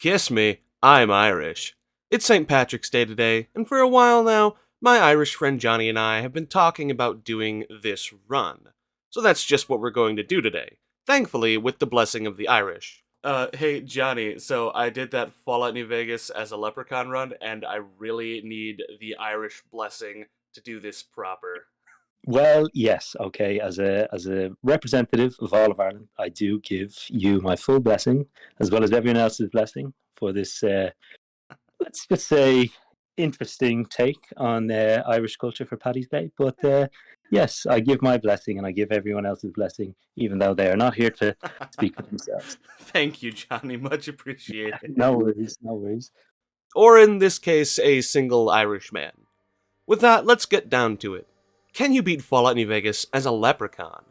Kiss me, I'm Irish. It's St. Patrick's Day today, and for a while now, my Irish friend Johnny and I have been talking about doing this run. So that's just what we're going to do today. Thankfully, with the blessing of the Irish. Hey Johnny, so I did that Fallout New Vegas as a Leprechaun run, and I really need the Irish blessing to do this proper. Well, yes, okay. As a representative of all of Ireland, I do give you my full blessing, as well as everyone else's blessing, for this. Let's just say interesting take on Irish culture for Paddy's Day. But yes, I give my blessing, and I give everyone else's blessing, even though they are not here to speak for themselves. Thank you, Johnny, much appreciated. No worries, no worries. Or in this case, a single Irish man. With that, let's get down to it. Can you beat Fallout New Vegas as a leprechaun?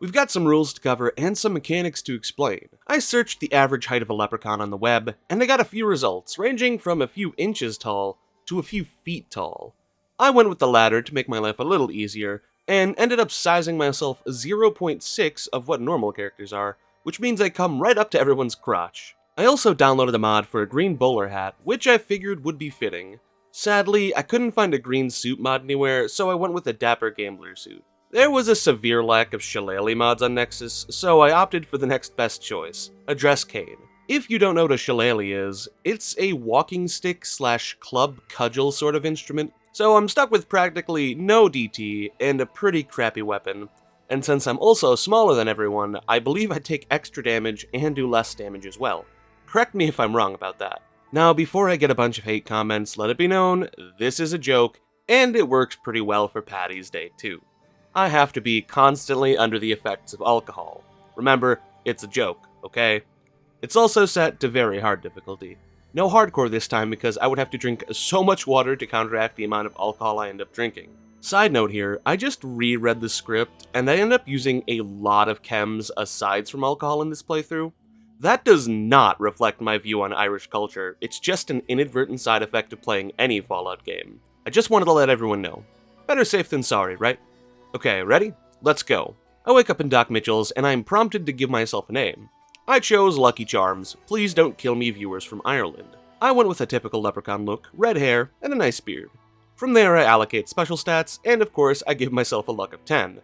We've got some rules to cover and some mechanics to explain. I searched the average height of a leprechaun on the web, and I got a few results, ranging from a few inches tall to a few feet tall. I went with the latter to make my life a little easier, and ended up sizing myself 0.6 of what normal characters are, which means I come right up to everyone's crotch. I also downloaded a mod for a green bowler hat, which I figured would be fitting. Sadly, I couldn't find a green suit mod anywhere, so I went with a dapper gambler suit. There was a severe lack of shillelagh mods on Nexus, so I opted for the next best choice, a dress cane. If you don't know what a shillelagh is, it's a walking stick slash club cudgel sort of instrument, so I'm stuck with practically no DT and a pretty crappy weapon. And since I'm also smaller than everyone, I believe I take extra damage and do less damage as well. Correct me if I'm wrong about that. Now, before I get a bunch of hate comments, let it be known, this is a joke, and it works pretty well for Paddy's Day too. I have to be constantly under the effects of alcohol. Remember, it's a joke, okay? It's also set to very hard difficulty. No hardcore this time because I would have to drink so much water to counteract the amount of alcohol I end up drinking. Side note here, I just reread the script, and I end up using a lot of chems asides from alcohol in this playthrough. That does not reflect my view on Irish culture, it's just an inadvertent side effect of playing any Fallout game. I just wanted to let everyone know. Better safe than sorry, right? Okay, ready? Let's go. I wake up in Doc Mitchell's, and I'm prompted to give myself a name. I chose Lucky Charms, please don't kill me viewers from Ireland. I went with a typical leprechaun look, red hair, and a nice beard. From there I allocate special stats, and of course I give myself a luck of 10.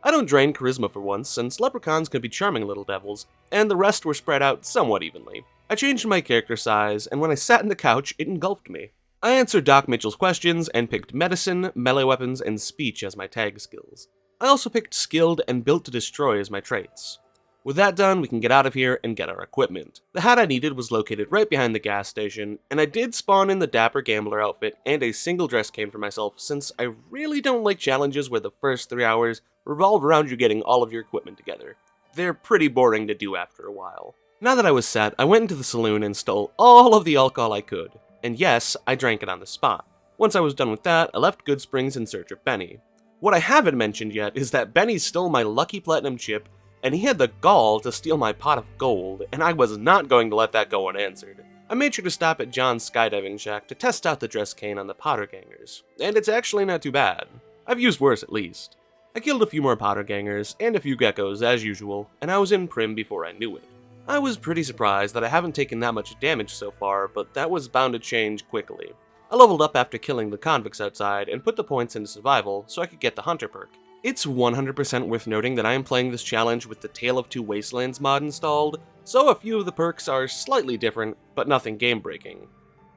I don't drain charisma for once, since leprechauns can be charming little devils, and the rest were spread out somewhat evenly. I changed my character size, and when I sat in the couch, it engulfed me. I answered Doc Mitchell's questions and picked medicine, melee weapons, and speech as my tag skills. I also picked skilled and built to destroy as my traits. With that done, we can get out of here and get our equipment. The hat I needed was located right behind the gas station, and I did spawn in the dapper gambler outfit and a single dress cane for myself since I really don't like challenges where the first 3 hours revolve around you getting all of your equipment together. They're pretty boring to do after a while. Now that I was set, I went into the saloon and stole all of the alcohol I could. And yes, I drank it on the spot. Once I was done with that, I left Good Springs in search of Benny. What I haven't mentioned yet is that Benny stole my lucky platinum chip, and he had the gall to steal my pot of gold, and I was not going to let that go unanswered. I made sure to stop at John's skydiving shack to test out the dress cane on the powder gangers, and it's actually not too bad. I've used worse at least. I killed a few more powder gangers and a few geckos as usual, and I was in Prim before I knew it. I was pretty surprised that I haven't taken that much damage so far, but that was bound to change quickly. I leveled up after killing the convicts outside and put the points into survival so I could get the hunter perk. It's 100% worth noting that I am playing this challenge with the Tale of Two Wastelands mod installed, so a few of the perks are slightly different, but nothing game-breaking.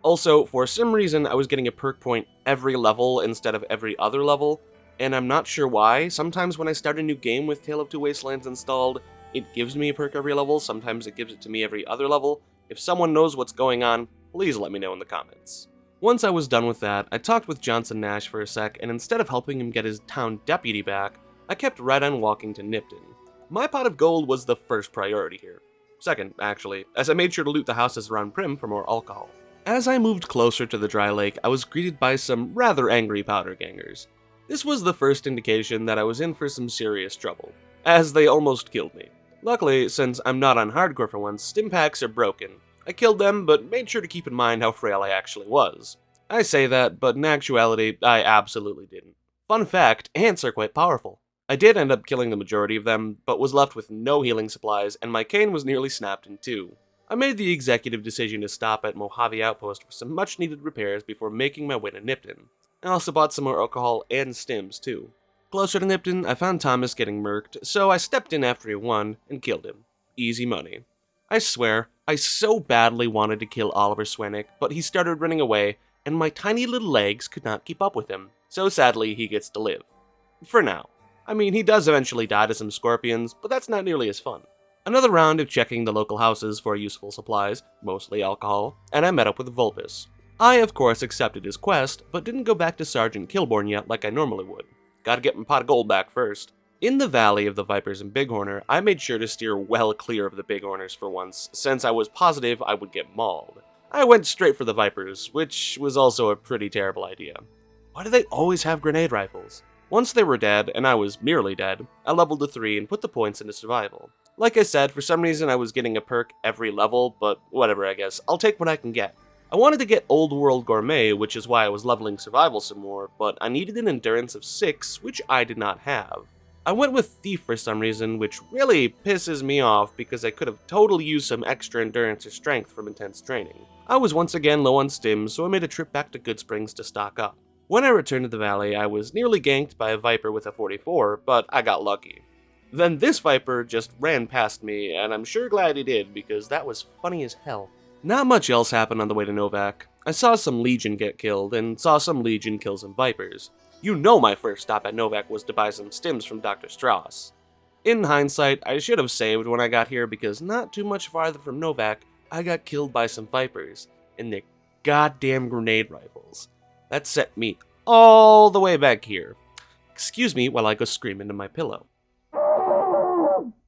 Also, for some reason I was getting a perk point every level instead of every other level, and I'm not sure why. Sometimes when I start a new game with Tale of Two Wastelands installed, it gives me a perk every level, sometimes it gives it to me every other level. If someone knows what's going on, please let me know in the comments. Once I was done with that, I talked with Johnson Nash for a sec, and instead of helping him get his town deputy back, I kept right on walking to Nipton. My pot of gold was the first priority here. Second, actually, as I made sure to loot the houses around Prim for more alcohol. As I moved closer to the dry lake, I was greeted by some rather angry powder gangers. This was the first indication that I was in for some serious trouble, as they almost killed me. Luckily, since I'm not on hardcore for once, stim packs are broken. I killed them, but made sure to keep in mind how frail I actually was. I say that, but in actuality, I absolutely didn't. Fun fact, ants are quite powerful. I did end up killing the majority of them, but was left with no healing supplies, and my cane was nearly snapped in two. I made the executive decision to stop at Mojave Outpost for some much needed repairs before making my way to Nipton. I also bought some more alcohol and stims too. Closer to Nipton, I found Thomas getting murked, so I stepped in after he won and killed him. Easy money. I swear, I so badly wanted to kill Oliver Swanick, but he started running away, and my tiny little legs could not keep up with him, so sadly he gets to live. For now. I mean, he does eventually die to some scorpions, but that's not nearly as fun. Another round of checking the local houses for useful supplies, mostly alcohol, and I met up with Vulpus. I, of course, accepted his quest, but didn't go back to Sergeant Kilborn yet like I normally would. Gotta get my pot of gold back first. In the Valley of the Vipers and Bighorner, I made sure to steer well clear of the Bighorners for once, since I was positive I would get mauled. I went straight for the Vipers, which was also a pretty terrible idea. Why do they always have grenade rifles? Once they were dead, and I was merely dead, I leveled to 3 and put the points into survival. Like I said, for some reason I was getting a perk every level, but whatever I guess, I'll take what I can get. I wanted to get Old World Gourmet, which is why I was leveling survival some more, but I needed an endurance of 6, which I did not have. I went with Thief for some reason, which really pisses me off because I could have totally used some extra endurance or strength from intense training. I was once again low on stims, so I made a trip back to Good Springs to stock up. When I returned to the valley, I was nearly ganked by a Viper with a 44, but I got lucky. Then this Viper just ran past me, and I'm sure glad he did, because that was funny as hell. Not much else happened on the way to Novak. I saw some Legion get killed, and saw some Legion kill some Vipers. You know my first stop at Novak was to buy some stims from Dr. Strauss. In hindsight, I should have saved when I got here, because not too much farther from Novak, I got killed by some Vipers, and their goddamn grenade rifles. That set me all the way back here. Excuse me while I go scream into my pillow.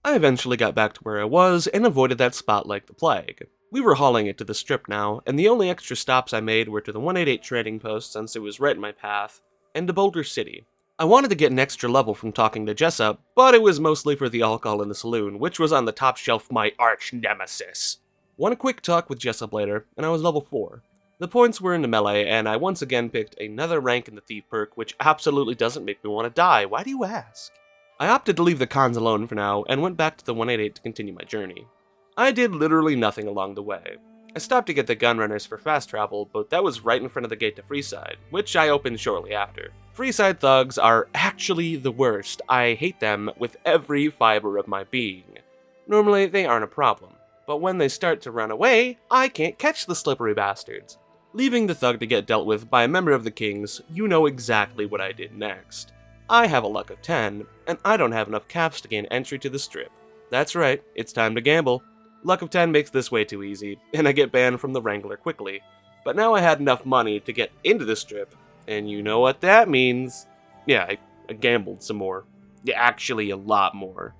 I eventually got back to where I was and avoided that spot like the plague. We were hauling it to the strip now, and the only extra stops I made were to the 188 trading post since it was right in my path, and to Boulder City. I wanted to get an extra level from talking to Jessup, but it was mostly for the alcohol in the saloon, which was on the top shelf my arch nemesis. One quick talk with Jessup later, and I was level 4. The points were in the melee, and I once again picked another rank in the Thief perk, which absolutely doesn't make me want to die. Why do you ask? I opted to leave the cons alone for now, and went back to the 188 to continue my journey. I did literally nothing along the way. I stopped to get the gunrunners for fast travel, but that was right in front of the gate to Freeside, which I opened shortly after. Freeside thugs are actually the worst. I hate them with every fiber of my being. Normally, they aren't a problem, but when they start to run away, I can't catch the slippery bastards. Leaving the thug to get dealt with by a member of the Kings, you know exactly what I did next. I have a luck of 10, and I don't have enough caps to gain entry to the strip. That's right, it's time to gamble. Luck of 10 makes this way too easy, and I get banned from the Wrangler quickly. But now I had enough money to get into the strip, and you know what that means. Yeah, I gambled some more. Yeah, actually a lot more.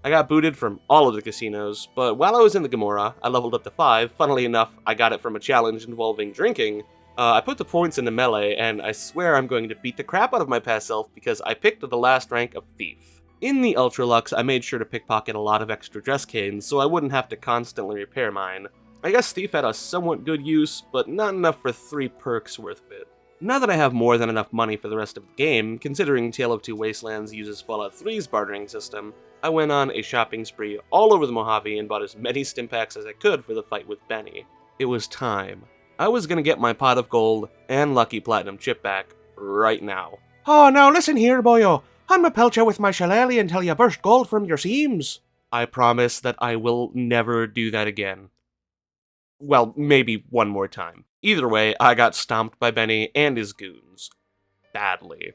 I got booted from all of the casinos, but while I was in the Gomorrah, I leveled up to 5. Funnily enough, I got it from a challenge involving drinking. I put the points into melee, and I swear I'm going to beat the crap out of my past self because I picked the last rank of Thief. In the Ultralux, I made sure to pickpocket a lot of extra dress canes so I wouldn't have to constantly repair mine. I guess Thief had a somewhat good use, but not enough for 3 perks worth of it. Now that I have more than enough money for the rest of the game, considering Tale of Two Wastelands uses Fallout 3's bartering system, I went on a shopping spree all over the Mojave and bought as many stim packs as I could for the fight with Benny. It was time. I was gonna get my pot of gold and lucky platinum chip back right now. Oh, now listen here, boyo. I'm a pelt you with my shillelagh until you burst gold from your seams. I promise that I will never do that again. Well, maybe one more time. Either way, I got stomped by Benny and his goons. Badly.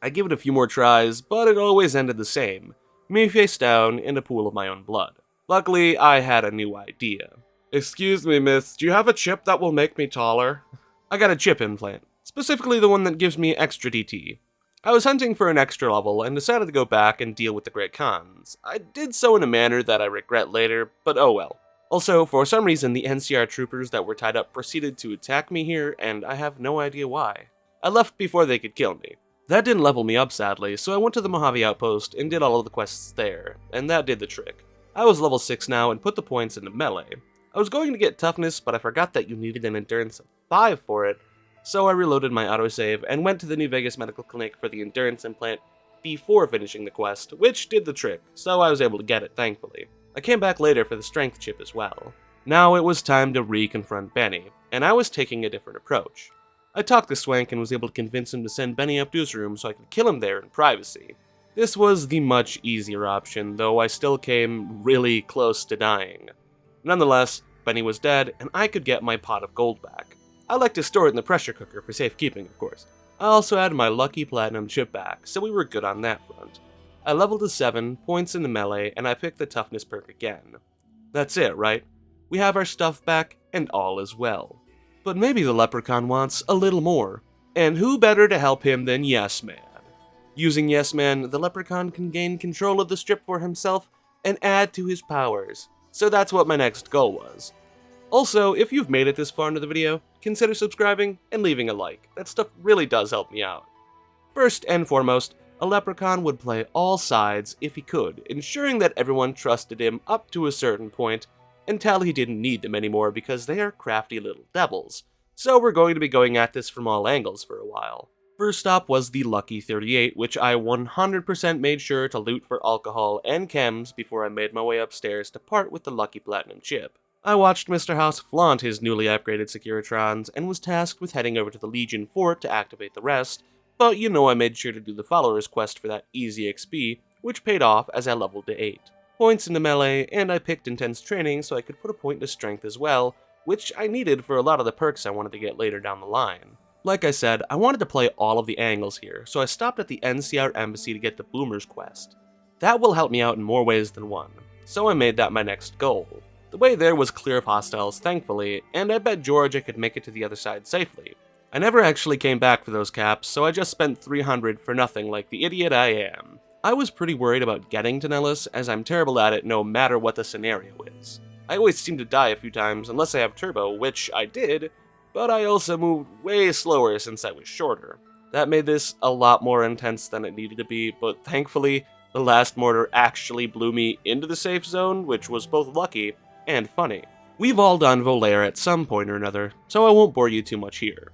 I give it a few more tries, but it always ended the same. Me face down in a pool of my own blood. Luckily, I had a new idea. Excuse me, miss, do you have a chip that will make me taller? I got a chip implant, specifically the one that gives me extra DT. I was hunting for an extra level and decided to go back and deal with the Great Khans. I did so in a manner that I regret later, but oh well. Also, for some reason, the NCR troopers that were tied up proceeded to attack me here, and I have no idea why. I left before they could kill me. That didn't level me up, sadly, so I went to the Mojave Outpost and did all of the quests there, and that did the trick. I was level 6 now and put the points into melee. I was going to get toughness, but I forgot that you needed an endurance of 5 for it, so I reloaded my autosave and went to the New Vegas Medical Clinic for the endurance implant before finishing the quest, which did the trick, so I was able to get it, thankfully. I came back later for the strength chip as well. Now it was time to re-confront Benny, and I was taking a different approach. I talked to Swank and was able to convince him to send Benny up to his room so I could kill him there in privacy. This was the much easier option, though I still came really close to dying. Nonetheless, Benny was dead, and I could get my pot of gold back. I like to store it in the pressure cooker for safekeeping, of course. I also had my lucky platinum chip back, so we were good on that front. I leveled to 7, points in the melee, and I picked the toughness perk again. That's it, right? We have our stuff back, and all is well. But maybe the Leprechaun wants a little more. And who better to help him than Yes Man? Using Yes Man, the Leprechaun can gain control of the strip for himself and add to his powers. So that's what my next goal was. Also, if you've made it this far into the video, consider subscribing and leaving a like. That stuff really does help me out. First and foremost, a Leprechaun would play all sides if he could, ensuring that everyone trusted him up to a certain point until he didn't need them anymore because they are crafty little devils. So we're going to be going at this from all angles for a while. First up was the Lucky 38, which I 100% made sure to loot for alcohol and chems before I made my way upstairs to part with the Lucky Platinum chip. I watched Mr. House flaunt his newly upgraded Securitrons and was tasked with heading over to the Legion Fort to activate the rest, but you know I made sure to do the Follower's quest for that easy XP, which paid off as I leveled to 8. Points into melee, and I picked intense training so I could put a point to strength as well, which I needed for a lot of the perks I wanted to get later down the line. Like I said, I wanted to play all of the angles here, so I stopped at the NCR Embassy to get the Boomer's quest. That will help me out in more ways than one, so I made that my next goal. The way there was clear of hostiles, thankfully, and I bet George I could make it to the other side safely. I never actually came back for those caps, so I just spent 300 for nothing like the idiot I am. I was pretty worried about getting to Nellis, as I'm terrible at it no matter what the scenario is. I always seem to die a few times unless I have turbo, which I did, but I also moved way slower since I was shorter. That made this a lot more intense than it needed to be, but thankfully, the last mortar actually blew me into the safe zone, which was both lucky and funny. We've all done Volaire at some point or another, so I won't bore you too much here.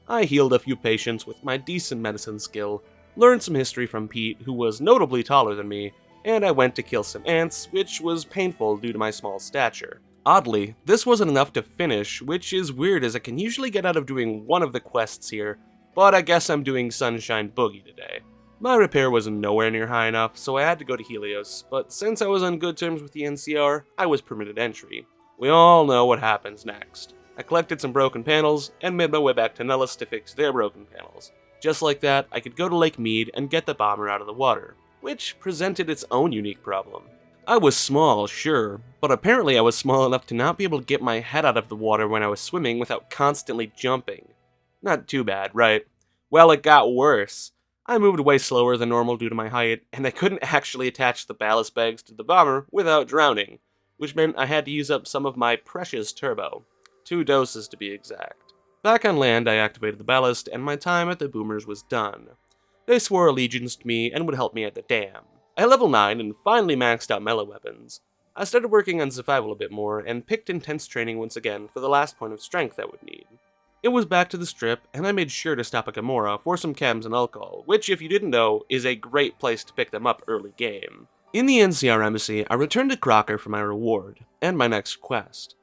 I healed a few patients with my decent medicine skill, learned some history from Pete, who was notably taller than me, and I went to kill some ants, which was painful due to my small stature. Oddly, this wasn't enough to finish, which is weird as I can usually get out of doing one of the quests here, but I guess I'm doing Sunshine Boogie today. My repair was nowhere near high enough, so I had to go to Helios, but since I was on good terms with the NCR, I was permitted entry. We all know what happens next. I collected some broken panels, and made my way back to Nellis to fix their broken panels. Just like that, I could go to Lake Mead and get the bomber out of the water, which presented its own unique problem. I was small, sure, but apparently I was small enough to not be able to get my head out of the water when I was swimming without constantly jumping. Not too bad, right? Well, it got worse. I moved way slower than normal due to my height, and I couldn't actually attach the ballast bags to the bomber without drowning, which meant I had to use up some of my precious turbo. 2 doses to be exact. Back on land, I activated the ballast, and my time at the boomers was done. They swore allegiance to me and would help me at the dam. I hit level 9 and finally maxed out melee weapons. I started working on survival a bit more, and picked intense training once again for the last point of strength I would need. It was back to the strip, and I made sure to stop at Gamora for some chems and alcohol, which, if you didn't know, is a great place to pick them up early game. In the NCR Embassy, I returned to Crocker for my reward, and my next quest.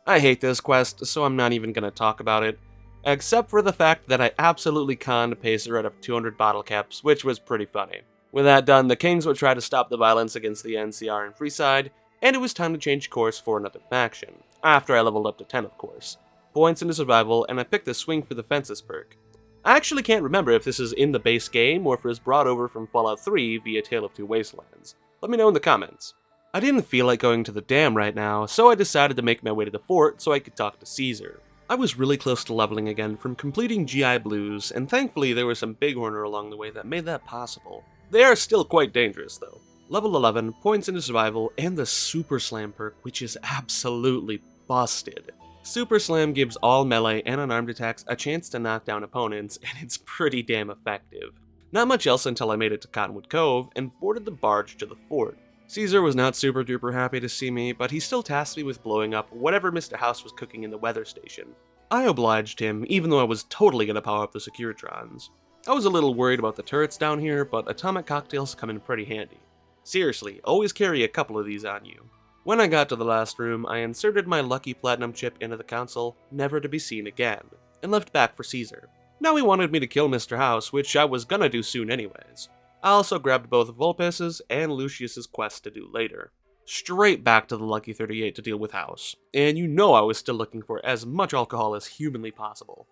I hate this quest, so I'm not even going to talk about it, except for the fact that I absolutely conned Pacer out of 200 bottle caps, which was pretty funny. With that done, the Kings would try to stop the violence against the NCR and Freeside, and it was time to change course for another faction, after I leveled up to 10 of course. Points into survival, and I picked the Swing for the Fences perk. I actually can't remember if this is in the base game or if it was brought over from Fallout 3 via Tale of Two Wastelands. Let me know in the comments. I didn't feel like going to the dam right now, so I decided to make my way to the fort so I could talk to Caesar. I was really close to leveling again from completing GI Blues, and thankfully there was some Bighorner along the way that made that possible. They are still quite dangerous though. Level 11, points into survival, and the Super Slam perk, which is absolutely busted. Super Slam gives all melee and unarmed attacks a chance to knock down opponents, and it's pretty damn effective. Not much else until I made it to Cottonwood Cove and boarded the barge to the fort. Caesar was not super duper happy to see me, but he still tasked me with blowing up whatever Mr. House was cooking in the weather station. I obliged him, even though I was totally gonna power up the Securitrons. I was a little worried about the turrets down here, but atomic cocktails come in pretty handy. Seriously, always carry a couple of these on you. When I got to the last room, I inserted my lucky platinum chip into the console, never to be seen again, and left back for Caesar. Now he wanted me to kill Mr. House, which I was gonna do soon anyways. I also grabbed both Vulpes's and Lucius's quest to do later. Straight back to the Lucky 38 to deal with House, and you know I was still looking for as much alcohol as humanly possible.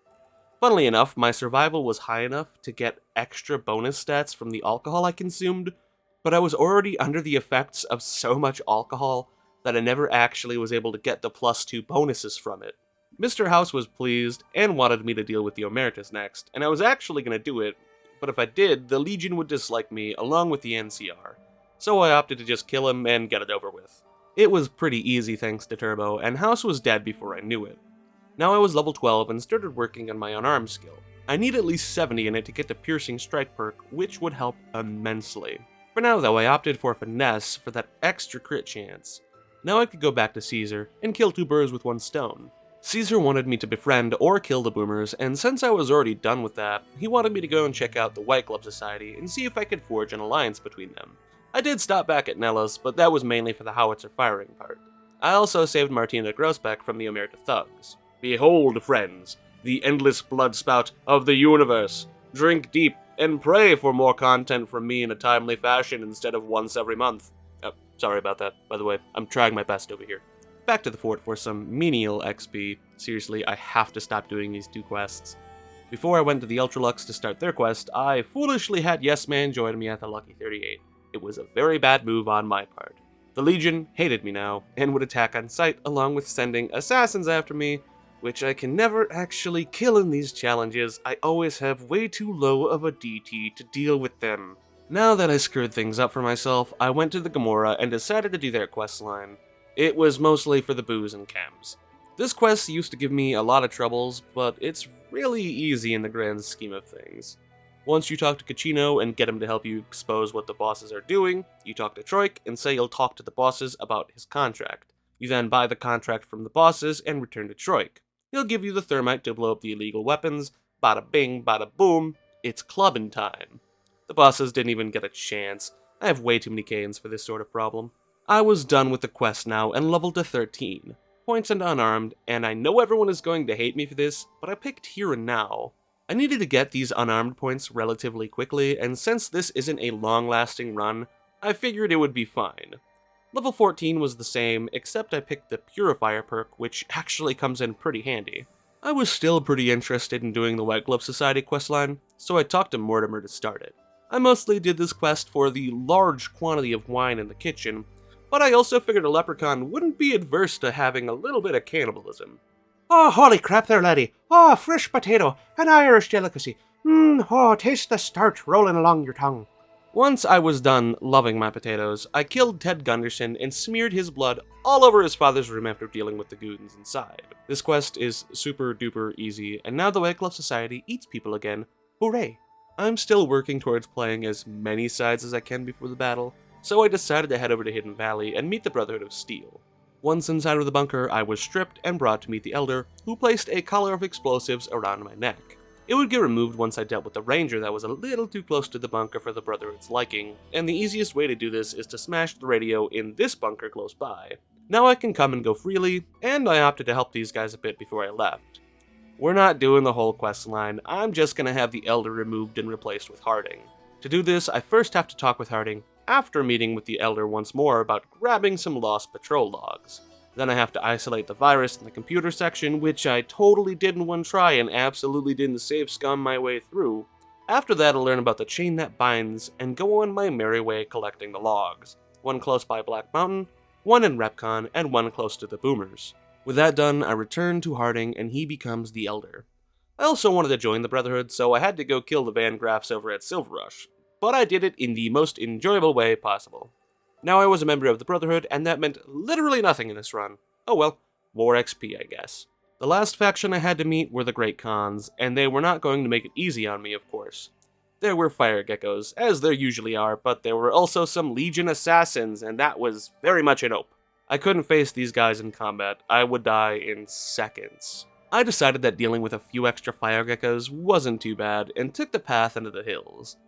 Funnily enough, my survival was high enough to get extra bonus stats from the alcohol I consumed, but I was already under the effects of so much alcohol that I never actually was able to get the +2 bonuses from it. Mr. House was pleased and wanted me to deal with the Omertas next, and I was actually going to do it, but if I did, the Legion would dislike me along with the NCR, so I opted to just kill him and get it over with. It was pretty easy thanks to Turbo, and House was dead before I knew it. Now I was level 12 and started working on my unarmed skill. I need at least 70 in it to get the Piercing Strike perk, which would help immensely. For now though, I opted for Finesse for that extra crit chance. Now I could go back to Caesar and kill 2 birds with 1 stone. Caesar wanted me to befriend or kill the boomers, and since I was already done with that, he wanted me to go and check out the White Glove Society and see if I could forge an alliance between them. I did stop back at Nella's, but that was mainly for the howitzer firing part. I also saved Martina Grosbeck from the Omerta thugs. Behold, friends, the endless blood spout of the universe. Drink deep and pray for more content from me in a timely fashion instead of once every month. Oh, sorry about that, by the way. I'm trying my best over here. Back to the fort for some menial XP. Seriously, I have to stop doing these 2 quests. Before I went to the Ultralux to start their quest, I foolishly had Yes Man join me at the Lucky 38. It was a very bad move on my part. The Legion hated me now, and would attack on sight along with sending assassins after me, which I can never actually kill in these challenges. I always have way too low of a DT to deal with them. Now that I screwed things up for myself, I went to the Gamora and decided to do their quest line. It was mostly for the booze and chems. This quest used to give me a lot of troubles, but it's really easy in the grand scheme of things. Once you talk to Kachino and get him to help you expose what the bosses are doing, you talk to Troik and say you'll talk to the bosses about his contract. You then buy the contract from the bosses and return to Troik. He'll give you the thermite to blow up the illegal weapons. Bada bing, bada boom, it's clubbing time. The bosses didn't even get a chance. I have way too many Kains for this sort of problem. I was done with the quest now and leveled to 13. Points and unarmed, and I know everyone is going to hate me for this, but I picked here and now. I needed to get these unarmed points relatively quickly, and since this isn't a long-lasting run, I figured it would be fine. Level 14 was the same, except I picked the Purifier perk, which actually comes in pretty handy. I was still pretty interested in doing the White Glove Society questline, so I talked to Mortimer to start it. I mostly did this quest for the large quantity of wine in the kitchen, but I also figured a leprechaun wouldn't be adverse to having a little bit of cannibalism. Oh, holy crap there, laddie! Oh, fresh potato, an Irish delicacy. Oh, taste the starch rolling along your tongue. Once I was done loving my potatoes, I killed Ted Gunderson and smeared his blood all over his father's room after dealing with the goons inside. This quest is super duper easy, and now the White Glove Society eats people again. Hooray! I'm still working towards playing as many sides as I can before the battle, so I decided to head over to Hidden Valley and meet the Brotherhood of Steel. Once inside of the bunker, I was stripped and brought to meet the Elder, who placed a collar of explosives around my neck. It would get removed once I dealt with the Ranger that was a little too close to the bunker for the Brotherhood's liking, and the easiest way to do this is to smash the radio in this bunker close by. Now I can come and go freely, and I opted to help these guys a bit before I left. We're not doing the whole quest line, I'm just gonna have the Elder removed and replaced with Harding. To do this, I first have to talk with Harding, after meeting with the Elder once more about grabbing some lost patrol logs. Then I have to isolate the virus in the computer section, which I totally did in one try and absolutely didn't save scum my way through. After that, I'll learn about the chain that binds and go on my merry way collecting the logs. One close by Black Mountain, one in Repcon, and one close to the Boomers. With that done, I return to Harding and he becomes the Elder. I also wanted to join the Brotherhood, so I had to go kill the Van Graffs over at Silver Rush, but I did it in the most enjoyable way possible. Now I was a member of the Brotherhood, and that meant literally nothing in this run. Oh well, more XP, I guess. The last faction I had to meet were the Great Khans, and they were not going to make it easy on me, of course. There were fire geckos, as there usually are, but there were also some Legion assassins, and that was very much an hope. I couldn't face these guys in combat. I would die in seconds. I decided that dealing with a few extra fire geckos wasn't too bad, and took the path into the hills.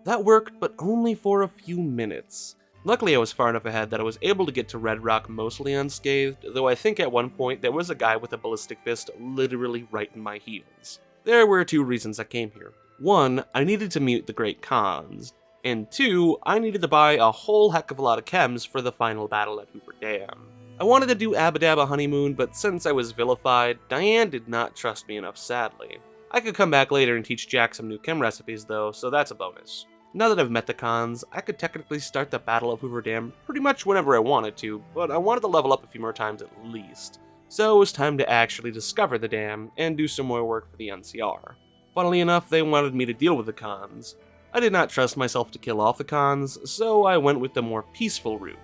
That worked, but only for a few minutes. Luckily, I was far enough ahead that I was able to get to Red Rock mostly unscathed, though I think at one point there was a guy with a ballistic fist literally right in my heels. There were two reasons I came here. One, I needed to meet the Great Khans, and two, I needed to buy a whole heck of a lot of chems for the final battle at Hoover Dam. I wanted to do Abba Dabba Honeymoon, but since I was vilified, Diane did not trust me enough, sadly. I could come back later and teach Jack some new chem recipes though, so that's a bonus. Now that I've met the Khans, I could technically start the Battle of Hoover Dam pretty much whenever I wanted to, but I wanted to level up a few more times at least. So it was time to actually discover the dam and do some more work for the NCR. Funnily enough, they wanted me to deal with the Khans. I did not trust myself to kill off the Khans, so I went with the more peaceful route.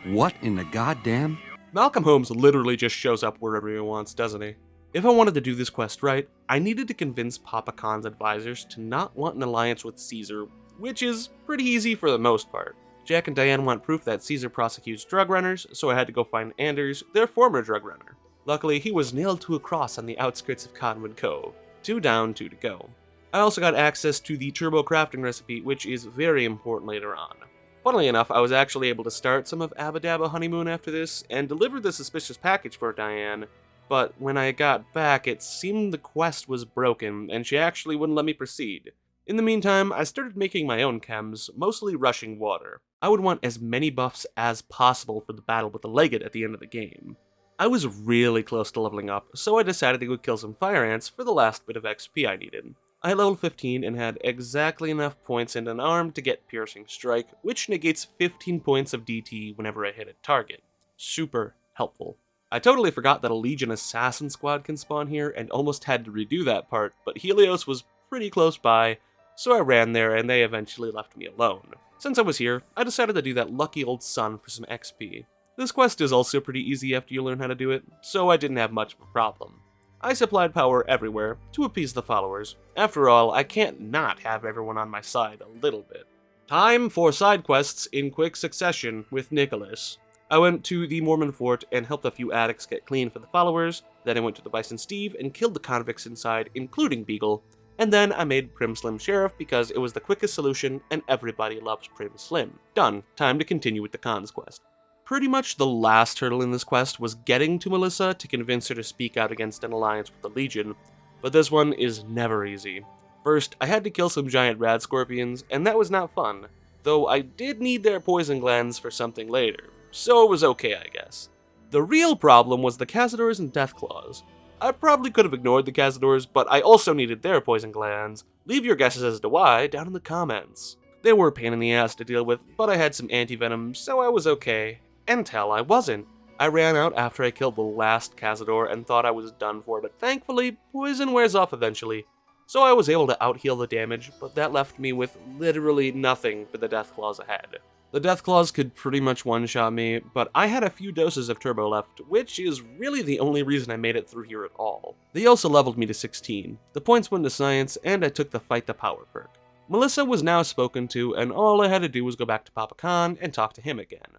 What in the goddamn? Malcolm Holmes literally just shows up wherever he wants, doesn't he? If I wanted to do this quest right, I needed to convince Papa Khan's advisors to not want an alliance with Caesar, which is pretty easy for the most part. Jack and Diane want proof that Caesar prosecutes drug runners, so I had to go find Anders, their former drug runner. Luckily, he was nailed to a cross on the outskirts of Cottonwood Cove. 2 down, 2 to go. I also got access to the turbo crafting recipe, which is very important later on. Funnily enough, I was actually able to start some of Abba Dabba Honeymoon after this, and delivered the suspicious package for Diane, but when I got back, it seemed the quest was broken, and she actually wouldn't let me proceed. In the meantime, I started making my own chems, mostly rushing water. I would want as many buffs as possible for the battle with the Legate at the end of the game. I was really close to leveling up, so I decided to go kill some fire ants for the last bit of XP I needed. I leveled 15 and had exactly enough points and an arm to get Piercing Strike, which negates 15 points of DT whenever I hit a target. Super helpful. I totally forgot that a Legion Assassin squad can spawn here and almost had to redo that part, but Helios was pretty close by, so I ran there and they eventually left me alone. Since I was here, I decided to do that lucky old sun for some XP. This quest is also pretty easy after you learn how to do it, so I didn't have much of a problem. I supplied power everywhere to appease the followers. After all, I can't not have everyone on my side a little bit. Time for side quests in quick succession with Nicholas. I went to the Mormon fort and helped a few addicts get clean for the followers, then I went to the Bison Steve and killed the convicts inside, including Beagle, and then I made Prim Slim Sheriff because it was the quickest solution and everybody loves Prim Slim. Done. Time to continue with the Khan's quest. Pretty much the last hurdle in this quest was getting to Melissa to convince her to speak out against an alliance with the Legion, but this one is never easy. First, I had to kill some giant rad scorpions, and that was not fun, though I did need their poison glands for something later, so it was okay, I guess. The real problem was the Cazadors and Deathclaws. I probably could have ignored the Cazadors, but I also needed their poison glands. Leave your guesses as to why down in the comments. They were a pain in the ass to deal with, but I had some anti-venom, so I was okay. Until I wasn't. I ran out after I killed the last Cazador and thought I was done for, but thankfully, poison wears off eventually. So I was able to out-heal the damage, but that left me with literally nothing for the Deathclaws ahead. The Deathclaws could pretty much one-shot me, but I had a few doses of turbo left, which is really the only reason I made it through here at all. They also leveled me to 16. The points went to science, and I took the Fight the Power perk. Melissa was now spoken to, and all I had to do was go back to Papa Khan and talk to him again.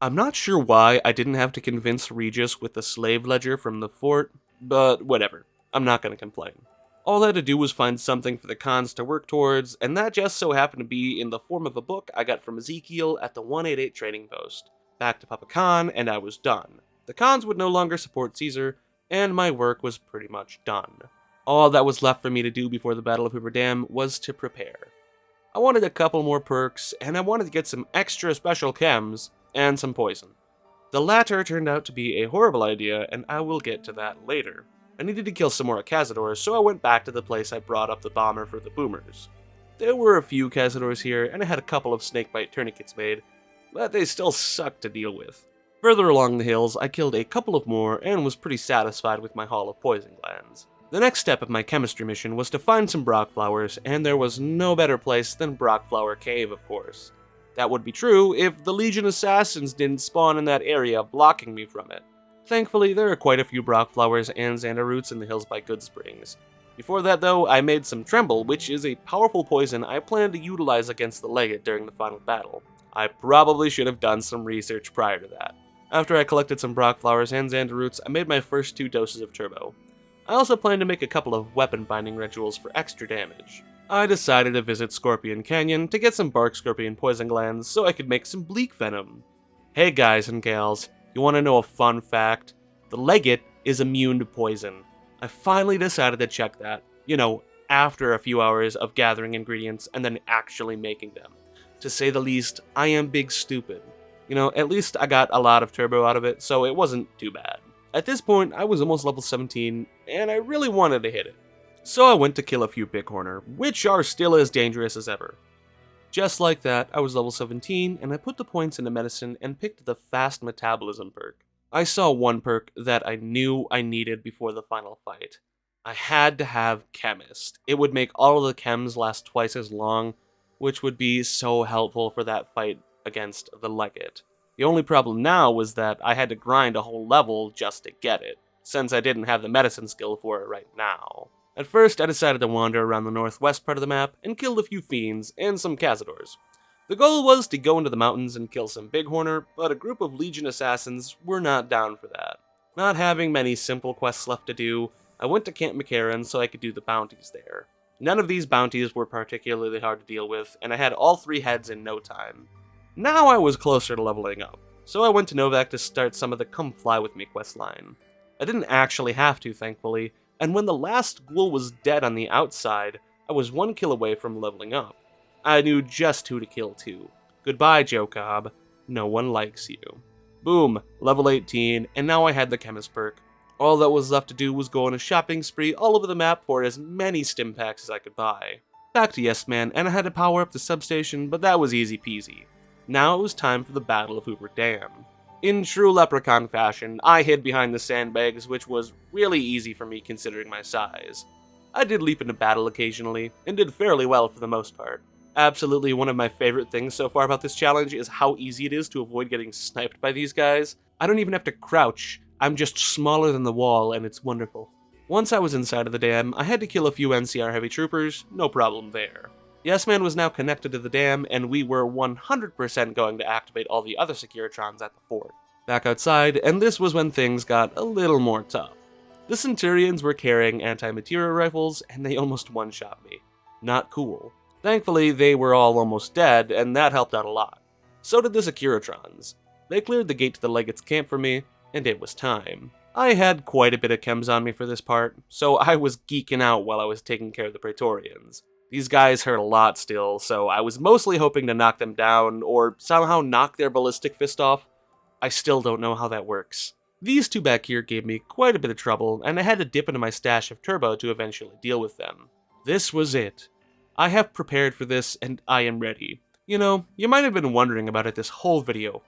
I'm not sure why I didn't have to convince Regis with the slave ledger from the fort, but whatever. I'm not going to complain. All I had to do was find something for the Khans to work towards, and that just so happened to be in the form of a book I got from Ezekiel at the 188 trading post. Back to Papa Khan, and I was done. The Khans would no longer support Caesar, and my work was pretty much done. All that was left for me to do before the Battle of Hoover Dam was to prepare. I wanted a couple more perks, and I wanted to get some extra special chems, and some poison. The latter turned out to be a horrible idea, and I will get to that later. I needed to kill some more Cazadors, so I went back to the place I brought up the bomber for the boomers. There were a few Cazadors here, and I had a couple of snakebite tourniquets made, but they still sucked to deal with. Further along the hills, I killed a couple of more and was pretty satisfied with my haul of poison glands. The next step of my chemistry mission was to find some Brock flowers, and there was no better place than Brock Flower Cave, of course. That would be true if the Legion Assassins didn't spawn in that area, blocking me from it. Thankfully, there are quite a few Brock flowers and Xander roots in the hills by Good Springs. Before that though, I made some Tremble, which is a powerful poison I plan to utilize against the Legate during the final battle. I probably should have done some research prior to that. After I collected some Brock flowers and Xander roots, I made my first 2 doses of Turbo. I also plan to make a couple of weapon binding rituals for extra damage. I decided to visit Scorpion Canyon to get some bark scorpion poison glands so I could make some bleak venom. Hey guys and gals, you want to know a fun fact? The legate is immune to poison. I finally decided to check that, after a few hours of gathering ingredients and then actually making them. To say the least, I am big stupid. At least I got a lot of turbo out of it, so it wasn't too bad. At this point, I was almost level 17, and I really wanted to hit it. So I went to kill a few bighorner, which are still as dangerous as ever. Just like that, I was level 17, and I put the points into medicine and picked the fast metabolism perk. I saw one perk that I knew I needed before the final fight. I had to have Chemist. It would make all of the chems last twice as long, which would be so helpful for that fight against the Legate. The only problem now was that I had to grind a whole level just to get it, since I didn't have the medicine skill for it right now. At first, I decided to wander around the northwest part of the map and killed a few fiends and some cazadors. The goal was to go into the mountains and kill some bighorner, but a group of Legion assassins were not down for that. Not having many simple quests left to do, I went to Camp McCarran so I could do the bounties there. None of these bounties were particularly hard to deal with, and I had all 3 heads in no time. Now I was closer to leveling up, so I went to Novak to start some of the Come Fly With Me questline. I didn't actually have to, thankfully, and when the last ghoul was dead on the outside, I was 1 kill away from leveling up. I knew just who to kill too. Goodbye, Joe Cobb. No one likes you. Boom, level 18, and now I had the Chemist perk. All that was left to do was go on a shopping spree all over the map for as many stim packs as I could buy. Back to Yes Man, and I had to power up the substation, but that was easy peasy. Now it was time for the Battle of Hoover Dam. In true Leprechaun fashion, I hid behind the sandbags, which was really easy for me considering my size. I did leap into battle occasionally, and did fairly well for the most part. Absolutely one of my favorite things so far about this challenge is how easy it is to avoid getting sniped by these guys. I don't even have to crouch, I'm just smaller than the wall, and it's wonderful. Once I was inside of the dam, I had to kill a few NCR heavy troopers, no problem there. Yes Man was now connected to the dam, and we were 100% going to activate all the other Securitrons at the fort. Back outside, and this was when things got a little more tough. The Centurions were carrying anti-material rifles, and they almost one-shot me. Not cool. Thankfully, they were all almost dead, and that helped out a lot. So did the Securitrons. They cleared the gate to the Legate's camp for me, and it was time. I had quite a bit of chems on me for this part, so I was geeking out while I was taking care of the Praetorians. These guys hurt a lot still, so I was mostly hoping to knock them down, or somehow knock their ballistic fist off. I still don't know how that works. These 2 back here gave me quite a bit of trouble, and I had to dip into my stash of turbo to eventually deal with them. This was it. I have prepared for this, and I am ready. You might have been wondering about it this whole video.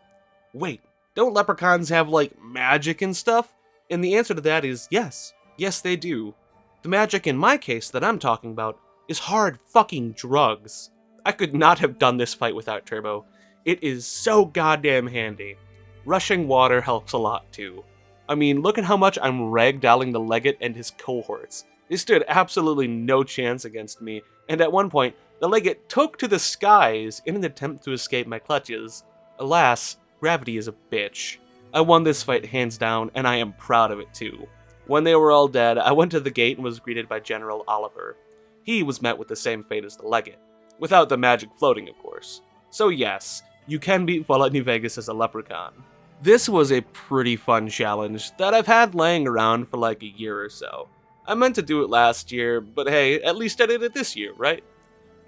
Wait, don't leprechauns have, magic and stuff? And the answer to that is yes. Yes, they do. The magic in my case that I'm talking about is hard fucking drugs. I could not have done this fight without turbo. It is so goddamn handy. Rushing water helps a lot too. I mean, look at how much I'm ragdolling the Legate and his cohorts. They stood absolutely no chance against me, and at one point, the Legate took to the skies in an attempt to escape my clutches. Alas, gravity is a bitch. I won this fight hands down, and I am proud of it too. When they were all dead, I went to the gate and was greeted by General Oliver. He was met with the same fate as the Legate. Without the magic floating, of course. So yes, you can beat Fallout New Vegas as a leprechaun. This was a pretty fun challenge that I've had laying around for a year or so. I meant to do it last year, but hey, at least I did it this year, right?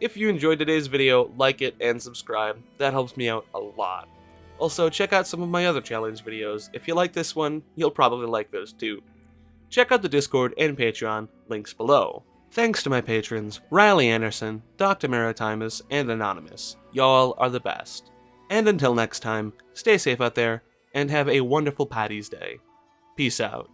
If you enjoyed today's video, like it and subscribe. That helps me out a lot. Also, check out some of my other challenge videos. If you like this one, you'll probably like those too. Check out the Discord and Patreon, links below. Thanks to my patrons, Riley Anderson, Dr. Maritimus, and Anonymous. Y'all are the best. And until next time, stay safe out there, and have a wonderful Paddy's Day. Peace out.